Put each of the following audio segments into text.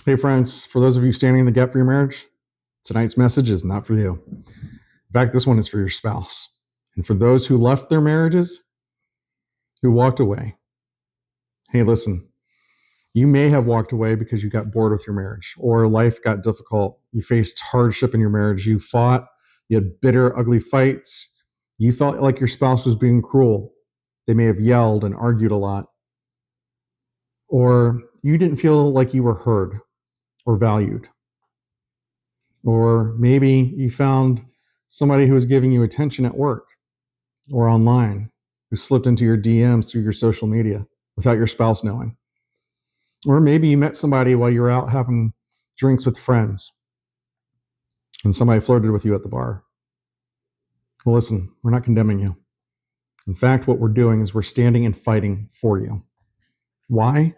Hey, friends, for those of you standing in the gap for your marriage, tonight's message is not for you. In fact, this one is for your spouse. And for those who left their marriages, who walked away, hey, listen, you may have walked away because you got bored with your marriage or life got difficult. You faced hardship in your marriage. You fought, you had bitter, ugly fights. You felt like your spouse was being cruel. They may have yelled and argued a lot. Or you didn't feel like you were heard or valued. Or maybe you found somebody who was giving you attention at work or online, who slipped into your DMs through your social media without your spouse knowing. Or maybe you met somebody while you were out having drinks with friends and somebody flirted with you at the bar. Well, listen, we're not condemning you. In fact, what we're doing is we're standing and fighting for you. Why?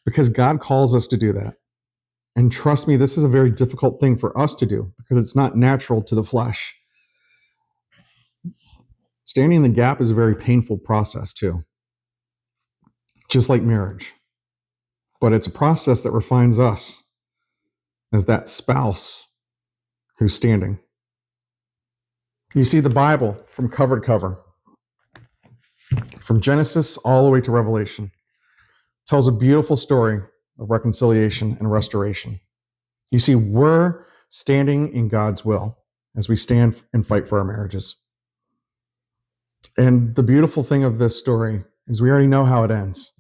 Because God calls us to do that. And trust me, this is a very difficult thing for us to do because it's not natural to the flesh. Standing in the gap is a very painful process too, just like marriage. But it's a process that refines us as that spouse who's standing. You see, the Bible from cover to cover, from Genesis all the way to Revelation, tells a beautiful story of reconciliation and restoration. You see, we're standing in God's will as we stand and fight for our marriages. And the beautiful thing of this story is we already know how it ends.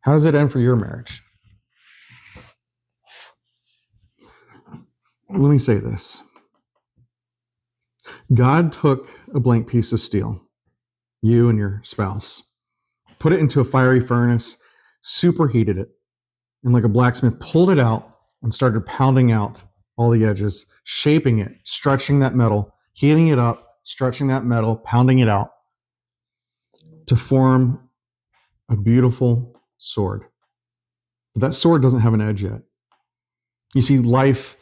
How does it end for your marriage? Let me say this. God took a blank piece of steel, you and your spouse, put it into a fiery furnace, superheated it, and like a blacksmith, pulled it out and started pounding out all the edges, shaping it, stretching that metal, heating it up, stretching that metal, pounding it out to form a beautiful sword. But that sword doesn't have an edge yet. You see, life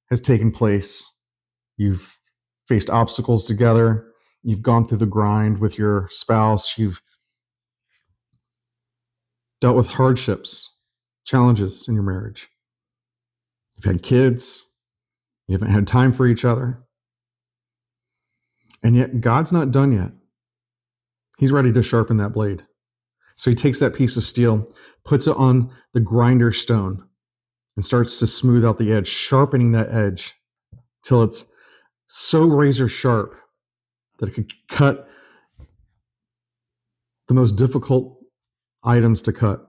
has taken place. You've faced obstacles together. You've gone through the grind with your spouse. You've dealt with hardships, challenges in your marriage. You've had kids. You haven't had time for each other. And yet God's not done yet. He's ready to sharpen that blade. So he takes that piece of steel, puts it on the grinder stone, and starts to smooth out the edge, sharpening that edge till it's so razor sharp that it could cut the most difficult items to cut.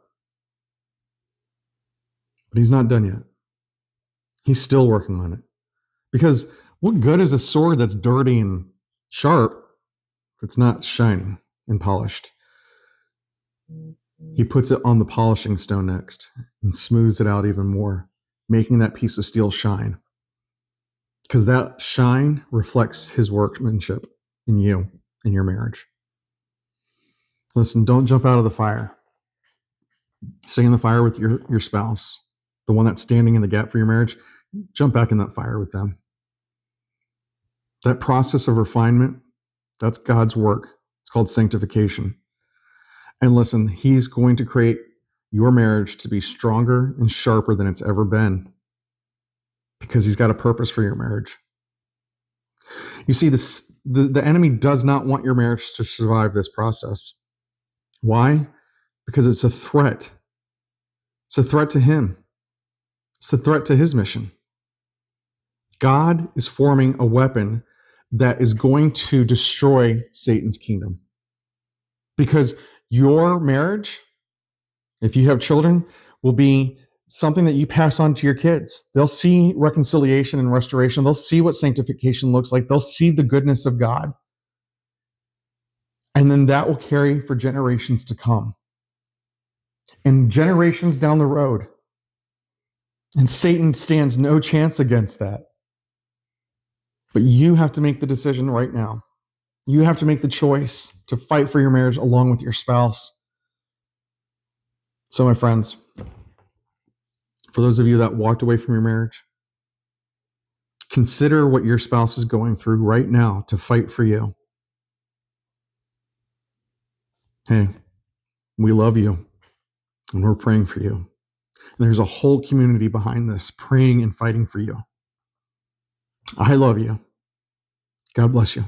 But he's not done yet. He's still working on it. Because what good is a sword that's dirty and sharp if it's not shining and polished? He puts it on the polishing stone next and smooths it out even more, making that piece of steel shine. Because that shine reflects his workmanship in you, in your marriage. Listen, don't jump out of the fire. Stay in the fire with your spouse, the one that's standing in the gap for your marriage. Jump back in that fire with them. That process of refinement, that's God's work. It's called sanctification. And listen, he's going to create your marriage to be stronger and sharper than it's ever been because he's got a purpose for your marriage. You see, the enemy does not want your marriage to survive this process. Why? Because it's a threat. It's a threat to him. It's a threat to his mission. God is forming a weapon that is going to destroy Satan's kingdom. Because your marriage, if you have children, will be something that you pass on to your kids. They'll see reconciliation and restoration. They'll see what sanctification looks like. They'll see the goodness of God. And then that will carry for generations to come. And generations down the road. And Satan stands no chance against that. But you have to make the decision right now. You have to make the choice to fight for your marriage along with your spouse. So, my friends, for those of you that walked away from your marriage, consider what your spouse is going through right now to fight for you. Hey, we love you and we're praying for you. And there's a whole community behind this praying and fighting for you. I love you. God bless you.